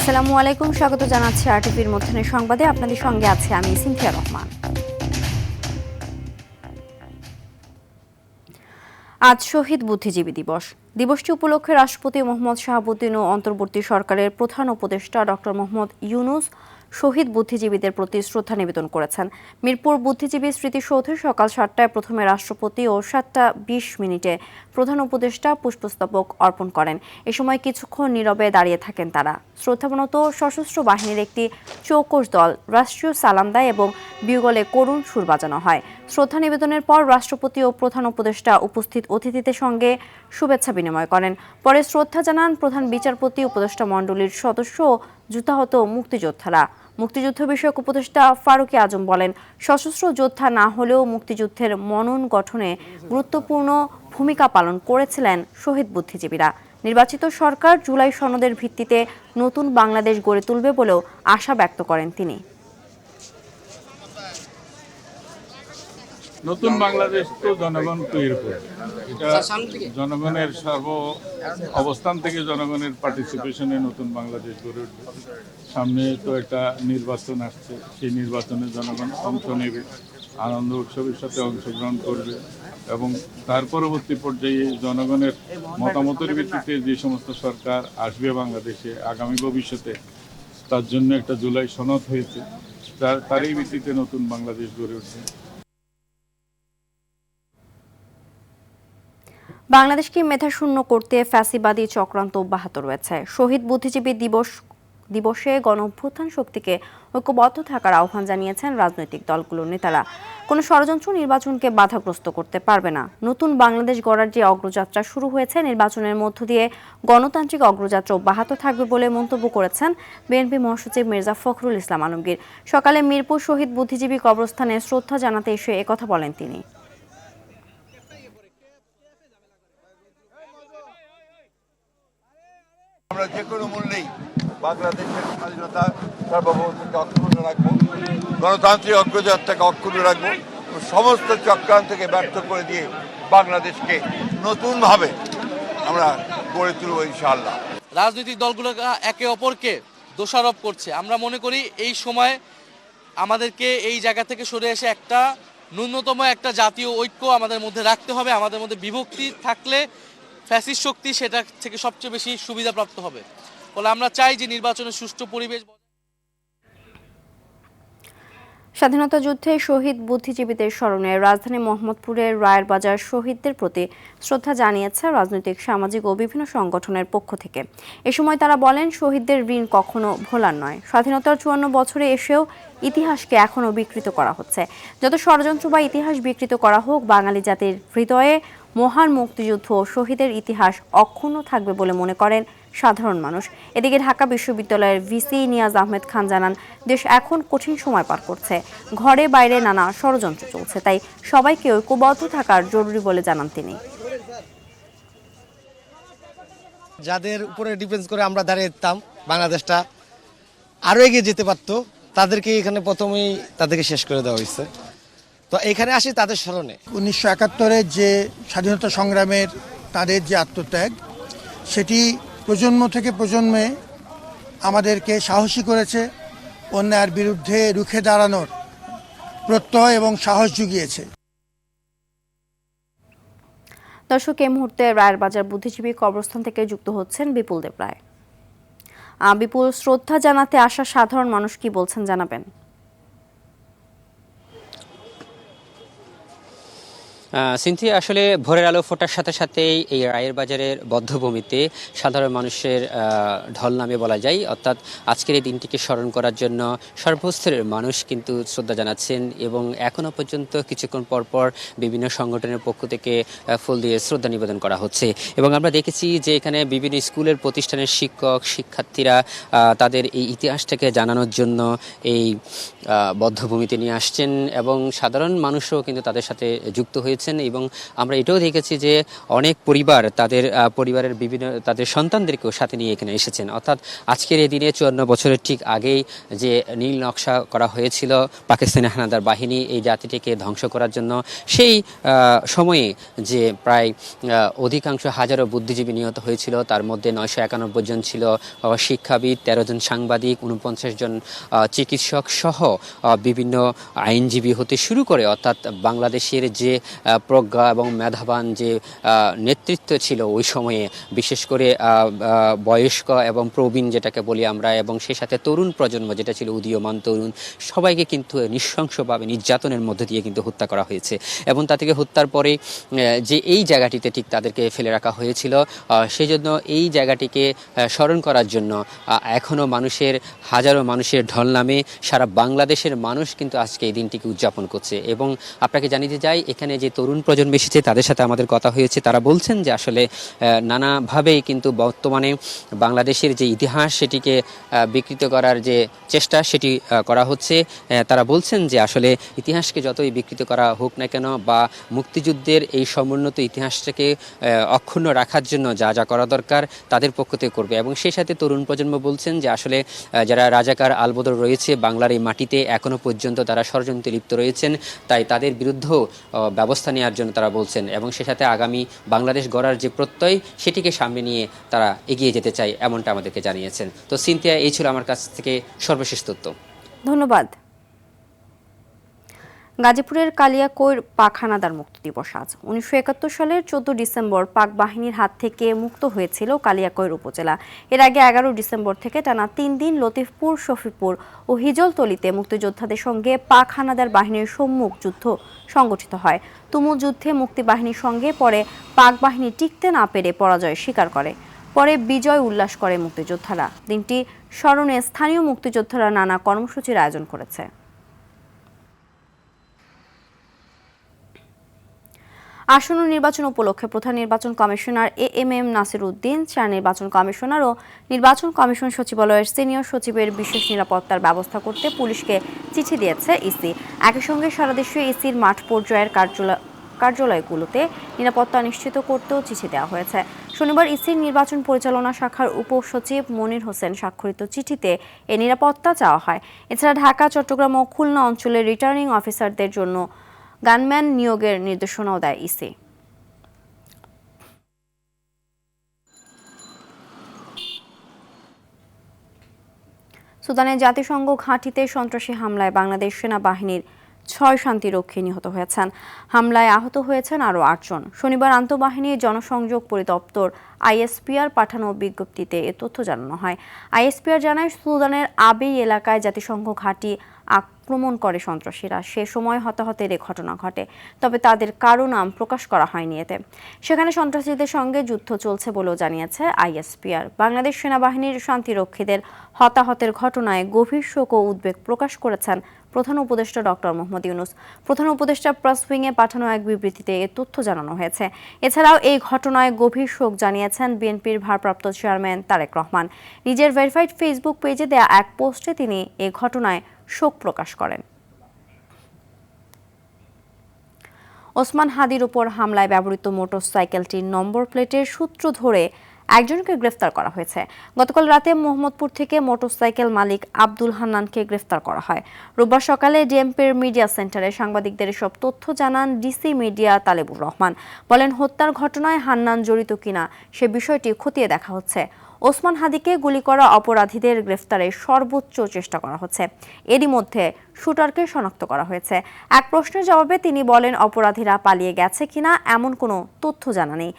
আসসালামু আলাইকুম, স্বাগত জানাচ্ছি আরটিভির মধ্যাহ্নের সংবাদে। আপনাদের সঙ্গে আছে আমি সিনথিয়া রহমান। আজ শহীদ বুদ্ধিজীবী দিবস। দিবসটি উপলক্ষে রাষ্ট্রপতি মোহাম্মদ শাহাবুদ্দিন ও অন্তর্বর্তী সরকারের প্রধান উপদেষ্টা ডক্টর মোহাম্মদ ইউনূস শহীদ বুদ্ধিজীবীদের প্রতি শ্রদ্ধা নিবেদন করেছেন। মিরপুর বুদ্ধিজীবী স্মৃতিসৌধে সকাল ৭টায় প্রথমে রাষ্ট্রপতি ও ৭:২০ প্রধান উপদেষ্টা পুষ্পস্তবক অর্পণ করেন। এ সময় কিছুক্ষণ নীরবে দাঁড়িয়ে থাকেন তারা। শ্রদ্ধাবনত সশস্ত্র বাহিনীর একটি চৌকস দল রাষ্ট্রীয় সালাম দেয় এবং বিউগলে করুণ সুর বাজানো হয়। শ্রদ্ধা নিবেদনের পর রাষ্ট্রপতি ও প্রধান উপদেষ্টা উপস্থিত অতিথিদের সঙ্গে শুভেচ্ছা বিনিময় করেন। পরে শ্রদ্ধা জানান প্রধান বিচারপতি, উপদেষ্টা মণ্ডলীর সদস্য ও যুদ্ধাহত মুক্তিযোদ্ধারা। মুক্তিযুদ্ধ বিষয়ক উপদেষ্টা ফারুকী আজম বলেন, সশস্ত্র যোদ্ধা না হলেও মুক্তিযুদ্ধের মনন গঠনে গুরুত্বপূর্ণ ভূমিকা পালন করেছিলেন শহীদ বুদ্ধিজীবীরা। নির্বাচিত সরকার জুলাই সনদের ভিত্তিতে নতুন বাংলাদেশ গড়ে তুলবে বলেও আশা ব্যক্ত করেন তিনি। নতুন বাংলাদেশ তো জনগণ তৈরি করবে, এটা জনগণের সর্ব অবস্থান থেকে জনগণের পার্টিসিপেশনে নতুন বাংলাদেশ গড়ে উঠবে। সামনে তো একটা নির্বাচন আসছে, সেই নির্বাচনে জনগণ অংশ নেবে, আনন্দ উৎসবের সাথে অংশগ্রহণ করবে এবং তার পরবর্তী পর্যায়ে জনগণের মতামতের ভিত্তিতে যে সমস্ত সরকার আসবে বাংলাদেশে আগামী ভবিষ্যতে, তার জন্য একটা জুলাই সনদ হয়েছে, তারই ভিত্তিতে নতুন বাংলাদেশ গড়ে উঠবে। বাংলাদেশকে মেধাশূন্য করতে ফ্যাসিবাদী চক্রান্ত অব্যাহত রয়েছে। শহীদ বুদ্ধিজীবী দিবসে গণঅভ্যুত্থান শক্তিকে ঐক্যবদ্ধ থাকার আহ্বান জানিয়েছেন রাজনৈতিক দলগুলোর নেতারা। কোনো ষড়যন্ত্র নির্বাচনকে বাধাগ্রস্ত করতে পারবে না। নতুন বাংলাদেশ গড়ার যে অগ্রযাত্রা শুরু হয়েছে, নির্বাচনের মধ্য দিয়ে গণতান্ত্রিক অগ্রযাত্রা অব্যাহত থাকবে বলে মন্তব্য করেছেন বিএনপি মহাসচিব মির্জা ফখরুল ইসলাম আলমগীর। সকালে মিরপুর শহীদ বুদ্ধিজীবী কবরস্থানে শ্রদ্ধা জানাতে এসে একথা বলেন তিনি। আমরা যে কোনো মূল্যেই বাংলাদেশের স্বাধীনতা সার্বভৌমত্বকে অক্ষুণ্ণ রাখবো, গণতান্ত্রিক অগ্রযাত্রাকে অক্ষুণ্ণ রাখবো, সমস্ত চক্রান্তকে ব্যর্থ করে দিয়ে বাংলাদেশকে নতুনভাবে আমরা গড়ে তুলব ইনশাআল্লাহ। রাজনৈতিক দলগুলো একে অপরকে দোষারোপ করছে। আমরা মনে করি এই সময় আমাদেরকে এই জায়গা থেকে সরে এসে একটা ন্যূনতম একটা জাতীয় ঐক্য আমাদের মধ্যে রাখতে হবে। আমাদের মধ্যে বিভক্তি থাকলে ফ্যাসিস্ট শক্তি সেটা থেকে সবচেয়ে বেশি সুবিধাপ্রাপ্ত হবে। ফলে আমরা চাই যে নির্বাচনের সুষ্ঠু পরিবেশ। স্বাধীনতা যুদ্ধে শহীদ বুদ্ধিজীবীদের স্মরণে রাজধানী মোহাম্মদপুরের রায়ের বাজার শহীদদের প্রতি শ্রদ্ধা জানিয়েছে রাজনৈতিক, সামাজিক ও বিভিন্ন সংগঠনের পক্ষ থেকে। এ সময় তারা বলেন, শহীদদের ঋণ কখনো ভোলার নয়। স্বাধীনতার ৫৪ বছরে এসেও ইতিহাসকে এখনও বিকৃত করা হচ্ছে। যত ষড়যন্ত্র বা ইতিহাস বিকৃত করা হোক, বাঙালি জাতির হৃদয়ে মহান মুক্তিযুদ্ধ ও শহীদের ইতিহাস অক্ষুণ্ণ থাকবে বলে মনে করেন সাধারণ মানুষ। এদিকে ঢাকা বিশ্ববিদ্যালয়ের ভিসি নিয়াজ আহমেদ খান জানান, দেশ এখন কঠিন সময় পার করছে। ঘরে বাইরে নানা ষড়যন্ত্র চলছে, তাই সবাইকে ঐক্যবদ্ধ থাকার জরুরি বলে জানান তিনি। যাদের উপরে ডিপেন্ড করে আমরা দাঁড়িয়েতাম, বাংলাদেশটা আরো এগিয়ে যেতে পারতো, তাদেরকে এখানে প্রথমেই তাদেরকে শেষ করে দেওয়া হয়েছে। তো এখানে আসি তাদের স্মরণে ১৯৭১-এর যে স্বাধীনতা সংগ্রামের তাদের যে আত্মত্যাগ, সেটি প্রজন্ম থেকে প্রজন্মে আমাদেরকে সাহসী করেছে, অন্যায়ের বিরুদ্ধে রুখে দাঁড়ানোর প্রত্যয় এবং সাহস জুগিয়েছে। দর্শক, এই মুহূর্তে রায়ের বাজার বুদ্ধিজীবী কবরস্থান থেকে যুক্ত হচ্ছেন বিপুল দেব রায়। বিপুল, শ্রদ্ধা জানাতে আসা সাধারণ মানুষ কি বলছেন জানাবেন? সিনথিয়া, আসলে ভোরের আলো ফোটার সাথে সাথেই এই রায়ের বাজারের বধ্যভূমিতে সাধারণ মানুষের ঢল নামে বলা যায়। অর্থাৎ আজকের এই দিনটিকে স্মরণ করার জন্য সর্বস্তরের মানুষ কিন্তু শ্রদ্ধা জানাচ্ছেন এবং এখনও পর্যন্ত কিছুক্ষণ পরপর বিভিন্ন সংগঠনের পক্ষ থেকে ফুল দিয়ে শ্রদ্ধা নিবেদন করা হচ্ছে। এবং আমরা দেখেছি যে এখানে বিভিন্ন স্কুলের প্রতিষ্ঠানের শিক্ষক শিক্ষার্থীরা তাদের এই ইতিহাসটাকে জানানোর জন্য এই বধ্যভূমিতে নিয়ে আসছেন এবং সাধারণ মানুষও কিন্তু তাদের সাথে যুক্ত হয়ে হয়েছেন এবং আমরা এটাও দেখেছি যে অনেক পরিবার তাদের পরিবারের বিভিন্ন তাদের সন্তানদেরকেও সাথে নিয়ে এখানে এসেছেন। অর্থাৎ আজকের এই দিনে 54 বছরের ঠিক আগেই যে নীল নকশা করা হয়েছিল পাকিস্তানি হানাদার বাহিনী এই জাতিটিকে ধ্বংস করার জন্য, সেই সময়ে যে প্রায় অধিকাংশ হাজারো বুদ্ধিজীবী নিহত হয়েছিল, তার মধ্যে 991 জন ছিল শিক্ষাবিদ, 13 জন সাংবাদিক, 49 জন চিকিৎসক সহ বিভিন্ন আইনজীবী হতে শুরু করে, অর্থাৎ বাংলাদেশের যে প্রজ্ঞা এবং মেধাবান যে নেতৃত্ব ছিল ওই সময়ে, বিশেষ করে বয়স্ক এবং প্রবীণ যেটাকে বলি আমরা, এবং সে সাথে তরুণ প্রজন্ম যেটা ছিল উদীয়মান তরুণ, সবাইকে কিন্তু নৃশংসভাবে নির্যাতনের মধ্যে দিয়ে কিন্তু হত্যা করা হয়েছে। এবং তা থেকে হত্যার পরে যে এই জায়গাটিতে ঠিক তাদেরকে ফেলে রাখা হয়েছিল, সেই জন্য এই জায়গাটিকে স্মরণ করার জন্য এখনও হাজারো মানুষের ঢল নামে সারা বাংলাদেশের মানুষ কিন্তু আজকে এই দিনটিকে উদযাপন করছে। এবং আপনাকে জানিয়ে যাই, এখানে যে তরুণ প্রজন্ম এসেছে তাদের সাথে আমাদের কথা হয়েছে, তারা বলছেন যে আসলে নানাভাবেই কিন্তু বর্তমানে বাংলাদেশের যে ইতিহাস সেটিকে বিকৃত করার যে চেষ্টা সেটি করা হচ্ছে। তারা বলছেন যে আসলে ইতিহাসকে যতই বিকৃত করা হোক না কেন, বা মুক্তিযুদ্ধের এই সমুন্নত ইতিহাসটাকে অক্ষুণ্ণ রাখার জন্য যা যা করা দরকার তাদের পক্ষ থেকে করবে। এবং সেই সাথে তরুণ প্রজন্ম বলছেন যে আসলে যারা রাজাকার আলবদর রয়েছে বাংলার এই মাটিতে এখনো পর্যন্ত তারা ষড়যন্ত্রে লিপ্ত রয়েছেন, তাই তাদের বিরুদ্ধেও ব্যবস্থা নেওয়ার জন্য তারা বলছেন। এবং সে সাথে আগামী বাংলাদেশ গড়ার যে প্রত্যয় সেটিকে সামনে নিয়ে তারা এগিয়ে যেতে চায়, এমনটা আমাদেরকে জানিয়েছেন। তো সিনথিয়া, এই ছিল আমার কাছ থেকে সর্বশেষ তথ্য। ধন্যবাদ। গাজীপুরের কালিয়াকৈর পাক হানাদার মুক্তি দিবস আজ। 1971 সালের 14 ডিসেম্বর পাক বাহিনীর হাত থেকে মুক্ত হয়েছিল কালিয়াকৈর উপজেলা। এর আগে 11 ডিসেম্বর থেকে টানা 3 দিন লতিফপুর, শফিপুর ও হিজলতলিতে মুক্তিযোদ্ধাদের সঙ্গে পাক হানাদার বাহিনীর সম্মুখ যুদ্ধ সংগঠিত হয়। তুমুল যুদ্ধে মুক্তিবাহিনীর সঙ্গে পরে পাক বাহিনী টিকতে না পেরে পরাজয় স্বীকার করে। পরে বিজয় উল্লাস করে মুক্তিযোদ্ধারা। দিনটি স্মরণে স্থানীয় মুক্তিযোদ্ধারা নানা কর্মসূচির আয়োজন করেছে। আসন্ন নির্বাচন উপলক্ষে প্রধান নির্বাচন কমিশনার এএমএম নাসির উদ্দিন, 4 নির্বাচন কমিশনার ও নির্বাচন কমিশন সচিবালয়ের সিনিয়র সচিবের বিশেষ নিরাপত্তার ব্যবস্থা করতে পুলিশকে চিঠি দিয়েছে ইসি। একই সঙ্গে সারা দেশে ইসির মাঠ পর্যায়ের কার্যালয়গুলোতে নিরাপত্তা নিশ্চিত করতেও চিঠি দেওয়া হয়েছে। শনিবার ইসির নির্বাচন পরিচালনা শাখার উপসচিব মনির হোসেন স্বাক্ষরিত চিঠিতে এ নিরাপত্তা চাওয়া হয়। এছাড়া ঢাকা, চট্টগ্রাম ও খুলনা অঞ্চলের রিটার্নিং অফিসারদের জন্য গানম্যান নিয়োগের নির্দেশনাও দেয় ইসি। সুদানের জাতিসংঘ ঘাঁটিতে সন্ত্রাসী হামলায় বাংলাদেশ সেনাবাহিনীর 6 শান্তিরক্ষী নিহত হয়েছেন। হামলায় আহত হয়েছেন আরও 8 জন। শনিবার আন্তঃবাহিনী জনসংযোগ পরিদপ্তর আইএসপিআর পাঠানো বিজ্ঞপ্তিতে এ তথ্য জানানো হয়। আইএসপিআর জানায়, সুদানের আবেই এলাকায় জাতিসংঘ ঘাঁটি আক্রমণ করে সন্ত্রাসীরা। সে সময় হতাহতের এ ঘটনা ঘটে, তবে তাদের কারো নাম প্রকাশ করা হয়নি এতে। সেখানে সন্ত্রাসীদের সঙ্গে যুদ্ধ চলছে বলেও জানিয়েছে আইএসপিআর। বাংলাদেশ সেনাবাহিনীর শান্তিরক্ষীদের হতাহতের ঘটনায় গভীর শোক ও উদ্বেগ প্রকাশ করেছেন প্রধান উপদেষ্টা ডক্টর মোহাম্মদ ইউনূস। প্রধান উপদেষ্টা প্রেস উইংয়ে পাঠানো এক বিবৃতিতে এ তথ্য জানানো হয়েছে। এছাড়াও এই ঘটনায় গভীর শোক জানিয়েছেন বিএনপির ভারপ্রাপ্ত চেয়ারম্যান তারেক রহমান। নিজের ভেরিফাইড ফেসবুক পেজে দেয়া এক পোস্টে তিনি এ ঘটনায় শোক প্রকাশ করেন। ওসমান হাদির উপর হামলায় ব্যবহৃত মোটরসাইকেলটির নম্বর প্লেটের সূত্র ধরে একজনকে গ্রেফতার করা হয়েছে। গতকাল রাতে মোহাম্মদপুর থেকে মোটরসাইকেল মালিক আব্দুল হান্নানকে গ্রেফতার করা হয়। রোববার সকালে ডিএমপির মিডিয়া সেন্টারে সাংবাদিকদের এসব তথ্য জানান ডিসি মিডিয়া তালেবুর রহমান। বলেন, হত্যার ঘটনায় হান্নান জড়িত কিনা সে বিষয়টি খতিয়ে দেখা হচ্ছে। ওসমান হাদিকে গুলি করা অপরাধীদের গ্রেফতারের সর্বোচ্চ চেষ্টা করা হচ্ছে। এরই মধ্যে শুটারকে শনাক্ত করা হয়েছে। এক প্রশ্নের জবাবে তিনি বলেন, অপরাধীরা পালিয়ে গেছে কিনা এমন কোনো তথ্য জানা নেই।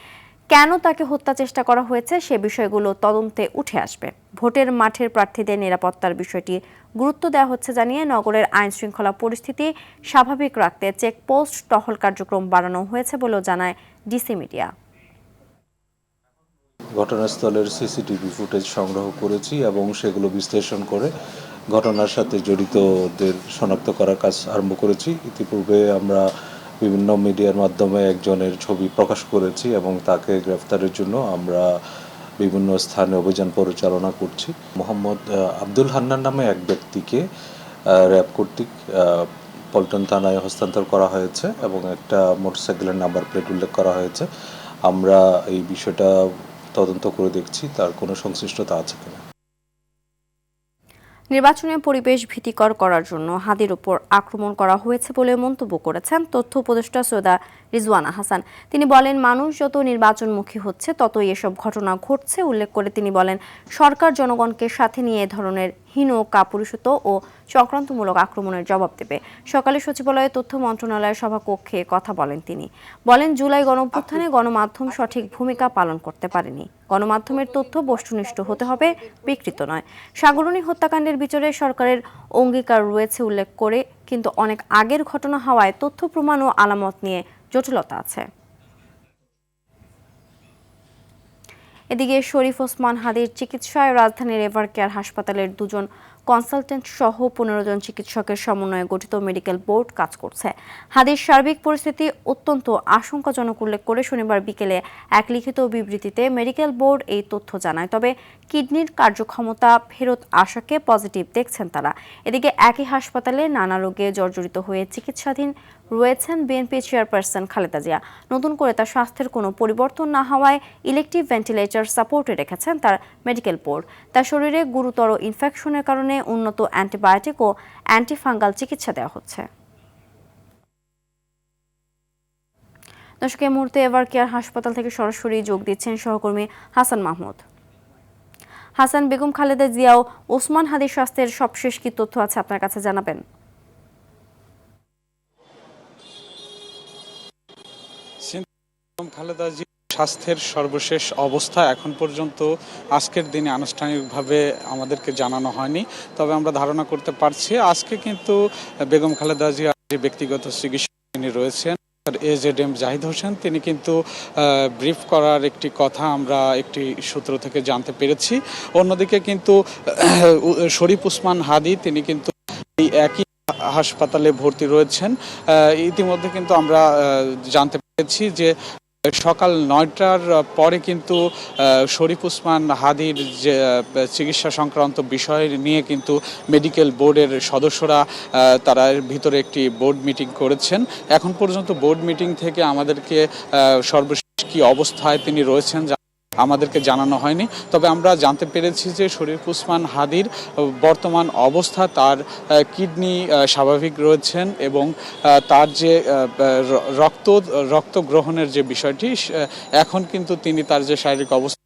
কেন তাকে হত্যা চেষ্টা করা হয়েছে সে বিষয়গুলো তদন্তে উঠে আসবে। ভোটের মাঠের প্রার্থীদের নিরাপত্তার বিষয়টি গুরুত্ব দেওয়া হচ্ছে জানিয়ে নগরের আইন শৃঙ্খলা পরিস্থিতি স্বাভাবিক রাখতে চেকপোস্ট, টহল কার্যক্রম বাড়ানো হয়েছে বলেও জানায় ডিসি মিডিয়া। ঘটনাস্থলের সিসিটিভি ফুটেজ সংগ্রহ করেছি এবং সেগুলো বিশ্লেষণ করে ঘটনার সাথে জড়িতদের শনাক্ত করার কাজ আরম্ভ করেছি। ইতিপূর্বে আমরা বিভিন্ন মিডিয়ার মাধ্যমে একজনের ছবি প্রকাশ করেছি এবং তাকে গ্রেফতারের জন্য আমরা বিভিন্ন স্থানে অভিযান পরিচালনা করছি। মোহাম্মদ আব্দুল হান্নান নামে এক ব্যক্তিকে র্যাব কর্তৃক পল্টন থানায় হস্তান্তর করা হয়েছে এবং একটা মোটরসাইকেলের নাম্বার প্লেট উল্লেখ করা হয়েছে। আমরা এই বিষয়টা তদন্ত করে দেখছি তার কোনো সংশ্লিষ্টতা আছে কিনা। নির্বাচনে পরিবেশ ভীতিকর করার জন্য হাদির উপর আক্রমণ করা হয়েছে বলে মন্তব্য করেছেন তথ্য উপদেষ্টা সৈয়দা রিজওয়ানা হাসান। তিনি বলেন, মানুষ যত নির্বাচনমুখী হচ্ছে ততই এসব ঘটনা ঘটছে। উল্লেখ করে তিনি বলেন, সরকার জনগণকে সাথে নিয়ে এ ধরনের হীন, কাপুরুষিত ও চক্রান্তমূলক আক্রমণের জবাব দেবে। সকালে সচিবালয়ে তথ্য মন্ত্রণালয়ের সভাকক্ষে কথা বলেন তিনি। বলেন, জুলাই গণঅভ্যুত্থানে গণমাধ্যম সঠিক ভূমিকা পালন করতে পারেনি। গণমাধ্যমের তথ্য বস্তুনিষ্ঠ হতে হবে, বিকৃত নয়। সাগরনী হত্যাকাণ্ডের বিচারে সরকারের অঙ্গীকার রয়েছে উল্লেখ করে কিন্তু অনেক আগের ঘটনা হওয়ায় তথ্য প্রমাণ ও আলামত নিয়ে জটিলতা আছে। এদিকে শরীফ ওসমান হাদির চিকিৎসায় রাজধানীর এভারকেয়ার হাসপাতালের 2 জন কনসালটেন্ট সহ 15 জন চিকিৎসকের সমন্বয়ে গঠিত মেডিকেল বোর্ড কাজ করছে। হাদির সার্বিক পরিস্থিতি অত্যন্ত আশঙ্কাজনক উল্লেখ করে শনিবার বিকেলে এক লিখিত বিবৃতিতে মেডিকেল বোর্ড এই তথ্য জানায়। তবে কিডনির কার্যক্ষমতা ফেরত আসাকে পজিটিভ দেখছেন তারা। এদিকে একই হাসপাতালে নানা রোগে জর্জরিত হয়ে চিকিৎসাধীন রয়েছেন বিএনপি চেয়ারপারসন খালেদা জিয়া। নতুন করে তার স্বাস্থ্যের কোনো পরিবর্তন না হওয়ায় ইলেকটিভ ভেন্টিলেটর সাপোর্টে রেখেছেন তার মেডিকেল বোর্ড। তার শরীরে গুরুতর ইনফেকশনের কারণে উন্নত অ্যান্টিবায়োটিক ও অ্যান্টিফাঙ্গাল চিকিৎসা দেওয়া হচ্ছে। দর্শক, এই মুহূর্তে এভারকেয়ার হাসপাতাল থেকে সরাসরি যোগ দিচ্ছেন সহকর্মী হাসান মাহমুদ। হাসান, বেগম খালেদা জিয়া ও ওসমান হাদির স্বাস্থ্যের সবশেষ কি তথ্য আছে আপনার কাছে জানাবেন? খালেদা জিয়ার স্বাস্থ্যের সর্বশেষ অবস্থা এখন পর্যন্ত আজকের দিনে আনুষ্ঠানিকভাবে আমাদেরকে জানানো হয়নি। তবে আমরা ধারণা করতে পারছি আজকে কিন্তু বেগম খালেদা জিয়ার যে ব্যক্তিগত চিকিৎসক তিনি রয়েছেন AZM জাহিদ হোসেন, তিনি কিন্তু ব্রিফ করার একটি কথা আমরা একটি সূত্র থেকে জানতে পেরেছি। অন্যদিকে কিন্তু শরীফ ওসমান হাদি তিনি কিন্তু এই একই হাসপাতালে ভর্তি রয়েছেন। ইতিমধ্যে কিন্তু আমরা জানতে পেরেছি যে সকাল 9টার পরে কিন্তু শরীফ ওসমান হাদির যে চিকিৎসা সংক্রান্ত বিষয় নিয়ে কিন্তু মেডিকেল বোর্ডের সদস্যরা তারা ভিতরে একটি বোর্ড মিটিং করেছেন। এখন পর্যন্ত বোর্ড মিটিং থেকে আমাদেরকে সর্বশেষ কি অবস্থায় তিনি রয়েছেন আমাদেরকে জানানো হয়নি। তবে আমরা জানতে পেরেছি যে শরীফ ওসমান হাদির বর্তমান অবস্থা, তার কিডনি স্বাভাবিক রয়েছেন এবং তার যে রক্ত গ্রহণের যে বিষয়টি, এখন কিন্তু তিনি তার যে শারীরিক অবস্থা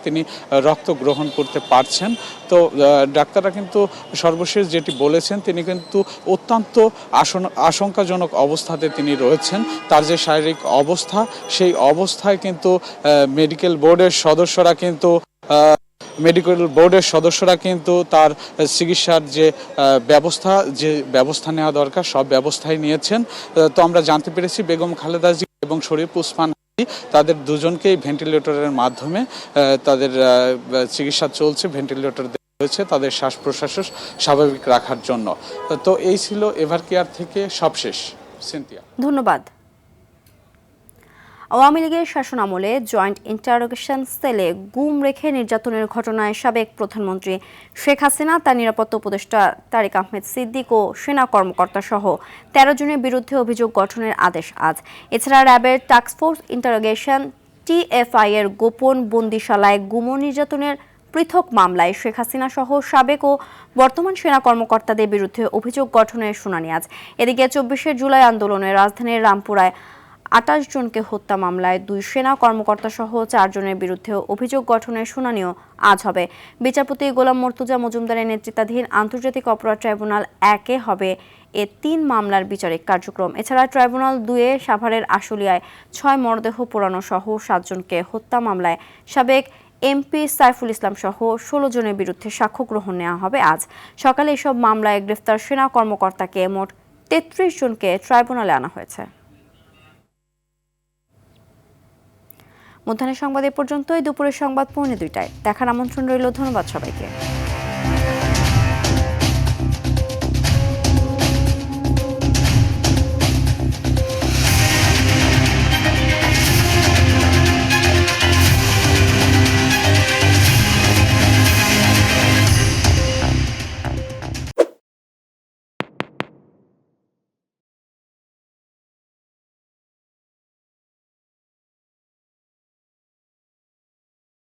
তিনি রক্ত গ্রহণ করতে পারছেন। তো ডাক্তাররা কিন্তু সর্বশেষ যেটি বলেছেন, তিনি কিন্তু অত্যন্ত আশঙ্কাজনক অবস্থাতে তিনি রয়েছেন। তার যে শারীরিক অবস্থা, সেই অবস্থায় কিন্তু মেডিকেল বোর্ডের সদস্যরা কিন্তু তার চিকিৎসার যে ব্যবস্থা নেওয়া দরকার সব ব্যবস্থাই নিয়েছেন। তো আমরা জানতে পেরেছি বেগম খালেদা জিয়া এবং শরীফ ওসমান তাদের দুজনকেই ভেন্টিলেটরের মাধ্যমে তাদের চিকিৎসা চলছে, ভেন্টিলেটর হয়েছে তাদের শ্বাস প্রশ্বাস স্বাভাবিক রাখার জন্য। তো এই ছিল এভারকেয়ার থেকে সবশেষ। সিনথিয়া, ধন্যবাদ। আওয়ামী লীগের শাসনামলে জয়েন্ট ইন্টারোগেশন সেলে গুম রেখে নির্যাতনের ঘটনায় সাবেক প্রধানমন্ত্রী শেখ হাসিনা, তার নিরাপত্তা উপদেষ্টা তারিক আহমেদ সিদ্দিক ও সেনা কর্মকর্তা সহ 13 জনের বিরুদ্ধে অভিযোগ গঠনের আদেশ আজ। এছাড়া র্যাবের টাস্কফোর্স ইন্টারোগেশন TFI এর গোপন বন্দিশালায় গুম ও নির্যাতনের পৃথক মামলায় শেখ হাসিনা সহ সাবেক ও বর্তমান সেনা কর্মকর্তাদের বিরুদ্ধে অভিযোগ গঠনের শুনানি আজ। এদিকে 24শে জুলাই আন্দোলনে রাজধানীর রামপুরায় 28 জনকে হত্যা মামলায় 2 সেনা কর্মকর্তা সহ 4 জনের বিরুদ্ধে অভিযোগ গঠনের শুনানিও আজ হবে। বিচারপতি গোলাম মর্তুজা মজুমদারের নেতৃত্বাধীন আন্তর্জাতিক অপরাধ ট্রাইব্যুনাল 1-এ হবে এ 3 মামলার বিচারিক কার্যক্রম। এছাড়া ট্রাইব্যুনাল 2-এ সাভারের আশুলিয়ায় 6 মরদেহ পোড়ানো সহ 7 জনকে হত্যা মামলায় সাবেক MP সাইফুল ইসলাম সহ 16 জনের বিরুদ্ধে সাক্ষ্য গ্রহণ নেওয়া হবে আজ। সকালে এসব মামলায় গ্রেফতার সেনা কর্মকর্তাকে মোট 33 জনকে ট্রাইব্যুনালে আনা হয়েছে। মধ্যাহ্নের সংবাদ এ পর্যন্তই। দুপুরের সংবাদ 2:45টায় দেখার আমন্ত্রণ রইল। ধন্যবাদ সবাইকে।